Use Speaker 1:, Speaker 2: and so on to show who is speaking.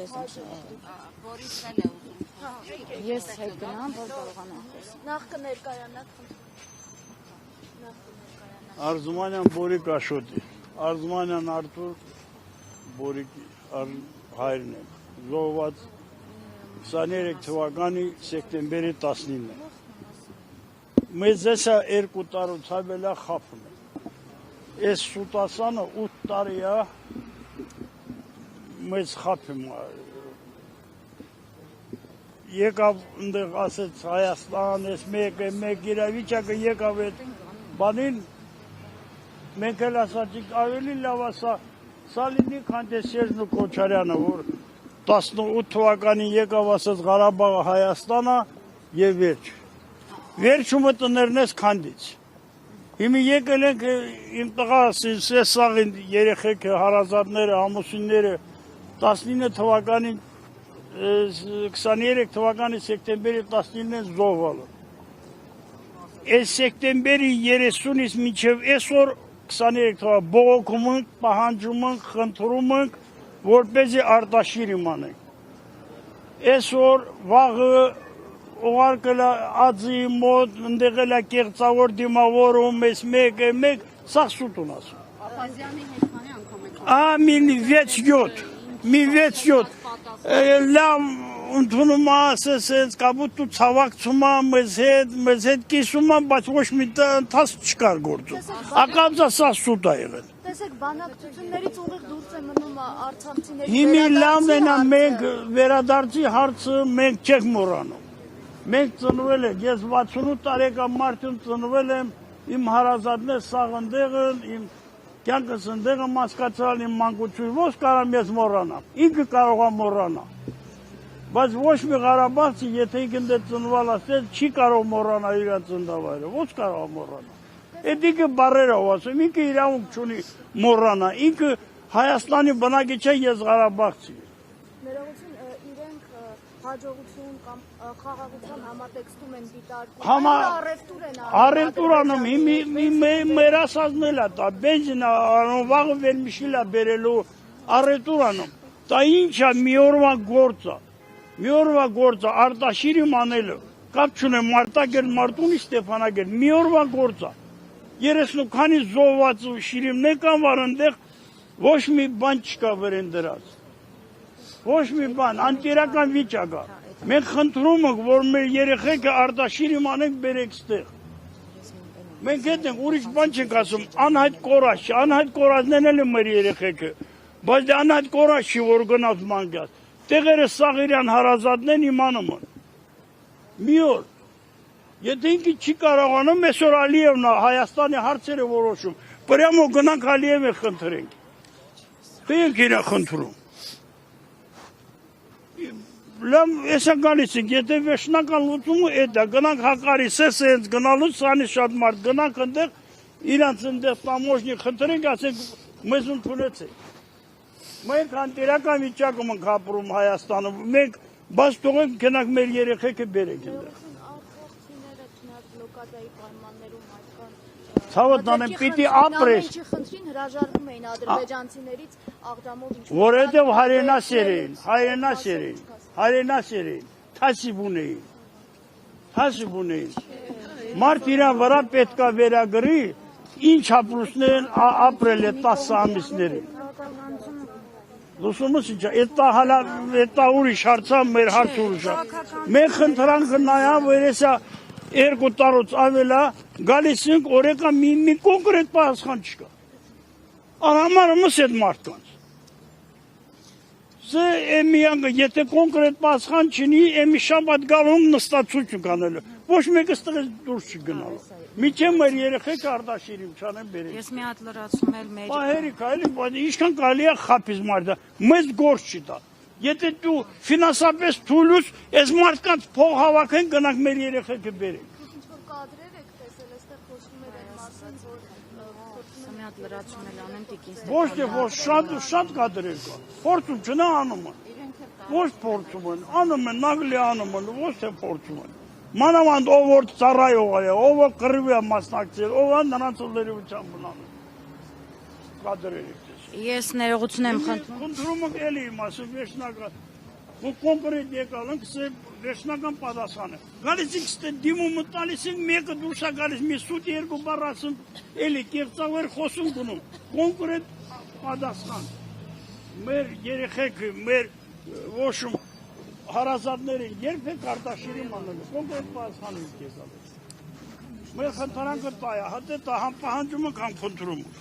Speaker 1: ձեզ եմ շնորհակալ։ Ես հետ գնամ, որ կարողանամ խոսել։
Speaker 2: Նախ կներկայանաք։
Speaker 3: Արզումանյան Բորիկ Աշոտի, Արզումանյան Արթուր Բորիկ հայրն է, զոհված 23 թվականի սեպտեմբերի 19-ը։ Մեզ եսա 2 տարուց հավելա խապում է։ Ես Սուտասանը 8 տարի է մեզ խապում է։ Եկավ ընդեղ ասեց Հայաստան, ես մեկ իրավիճակը եկավ այդ բանին, մենք էլ ասացիք ավելի լավ ասա, սա լինի քան Սերժն ու Քոչարյանը, որ 18 թվականին եկավ ասեց Ղարաբաղը Հայաստանա և վերջ։ Վերջումը տներն ես քանդից։ Հիմի եկել ենք իմ տղա սեսաղին երեխեքը, հարազատները, ամուսինները 19 թվականին 23 թվականի սեպտեմբերի 19-ին զոհվալը։ Այս սեպտեմբերի 30-ից մինչև այսօր 23 թվական բողոքում ենք, պահանջում ենք, խնդրում ենք, որպեսզի Արտաշիր իմանենք։ Այսօր վաղը ուղարկել ածի մոտ, ընդեղ էլ կեղծավոր դիմավորում, ես մեկ, սաղ սուտուն ասում։
Speaker 1: Ափազյանի հետ քանի անգամ եք։
Speaker 3: մի 6-7 լավ ընդունում ասես, կապուտ ու ցավակցում մեզ հետ կիսում, բայց ոչ մի ընթաց չկար գործում։ Ակամծա սաղ սուտ է եղել։
Speaker 2: Տեսեք, բանակցություններից ուղիղ դուրս է մնում արցախցիների
Speaker 3: Հիմի լավն է մենք վերադարձի հարցը մենք չենք մոռանում։ Մենք ծնվել ենք, ես 68 տարեկան մարդուն ծնվել եմ, իմ հարազատներ սաղ ընդեղն, իմ կյանքս ընդեղ եմ հասկացալ, իմ մանկություն, ո՞ց կարամ ես մոռանամ, ինքը կարող է մոռանալ։ Բայց ոչ մի Ղարաբաղցի, եթե ինքն դե ծնվել ասել, չի կարող մոռանալ իր ծննդավայրը, ո՞ց կարող է մոռանալ։ Այդ ինքը բառերով ասում, ինքը իրավունք չունի մոռանալ, ինքը Հայաստանի բնակիչ է, ես Ղարաբաղցի եմ։
Speaker 2: Ներողություն, իրենք հաջողություն կամ խաղաղության համատեքստում են դիտարկում, առևտուր են
Speaker 3: առևտուր անում, մեր ասածն էլ է, բենզին վաղը վերմիշիլ է բերելու, առևտուր անում, դա ինչ է, մի օրվա գործ է, Արտաշիրիմ անելը, կապ չունեմ Մարտակերտ, Մարտունի Ստեփանագերտ, մի օրվա գործ է, 30 քանի զոհված շիրիմներ կան, որ ընդեղ ոչ մի բան չկա վրեն դրած, ոչ մի բան, անտիրական վիճակ է, մենք խնդրում ենք, որ մեր երեխեքը Արտաշիրիմ անենք բերեք ստեղ, մենք հետ ենք, ուրիշ բան չենք ասում, անհայտ կորած չի, անհայտ կորածներն էլ են մեր երեխեքը, բայց դե անհայտ կորած չի, որ գնաց մանկյաց, տեղերը սաղ իրան հարազատներն իմանում են, մի օր, եթե ինքը չի կարողանում, այսօր Ալիևն է Հայաստանի հարցերը որոշում, պրյամո գնանք Ալիևը խնդրենք, խենք իրան խնդրում, լավ էսա գալիս ենք, եթե վերջնական լուծումը էդ է, գնանք հակարի սես հենց գնալուց սանի շատ մարդ, գնանք ընդեղ, իրանց ընդեղ տամոժնի խնդրենք, ասենք մեզ ընդունեցեք, մենք անտիրական վիճակում ենք ապրում Հայաստանում, մենք բաց թողենք գնանք մեր երեխեքը բերենք ընդեղ։ Ցավոտ անեմ, պիտի ապրես։
Speaker 2: Խնդրին հրաժարվում էին ադրբեջանցիներից աղջամով ինչ։
Speaker 3: Որովհետև հայրենասեր էին, թասիվ ունեին։ Մարդ իրան վրա պետք է վերագրի, ինչ ապրուստներ ապրել է 10 ամիսներին։ Լուսումս ինչ է, էդ ուրիշ հարցա, մեր հարց ուրիշ է։ Մենք խնդրանքը նայա, որ եսա 2 տարուց ավելա, գալիս ենք օրեկա մի կոնկրետ պատասխան չկա։ Արհամարը մս էդ մարդկանց։ Սե էմիանգը, եթե կոնկրետ պատասխան չնի, էմի շաբաթ գալում նստացություն կանելու։ Ոչ մեկը ստղես դուրս չգնալու։ Միջև մեր երեխեքը Արտաշիրիմ չանեն բերեն։
Speaker 1: Ես մի հատ լրացում էլ մեր։
Speaker 3: Հերիք, բայց ինչքան կարելի է խապից մարդը, մեզ գործ չի տա։ Եթե դու ֆինանսապես թույլուց, այս մարդկանց փող հավաքեն, գնանք մեր երեխեքը բերենք։
Speaker 2: Ինչ-որ կադրեր եք տեսել, այստեղ խոսում էր այն մասին, որ
Speaker 1: մի հատ լրացում էլ անեմ տիկին։
Speaker 3: Ոչ թե ոչ, շատ կադրեր կա։ Փորձում չնա անում են։ Ոչ փորձում են, անում են, նագլի անում են, ոչ թե փորձում են։ Մանավանդ ով որ ծառայող է, ով որ կռվի է մասնակցել, ով է նրանց լրիվության բնանում։ կադրեր եք տեսնում։
Speaker 1: Ես ներողություն եմ խնդրում։
Speaker 3: Խնդրում եք էլի իմ ասում վերջնական։ Ու կոնկրետ եկալ ենք, սա վերջնական պատասխանը։ Գալիս եք ստե դիմումը տալիս եք, մեկը դուրս է գալիս, մի սուտ երկու բառ ասում, էլի կեղծավոր խոսում գնում։ Կոնկրետ պատասխան։ Մեր երեխեքը, մեր ոչում հարազատները երբեք Արտաշիրի մանելու, կոնկրետ պատասխան ենք եկալ։ Մեր խնդրանքը տա է, հատե տա համ պահանջում ենք, համ խնդրում ենք։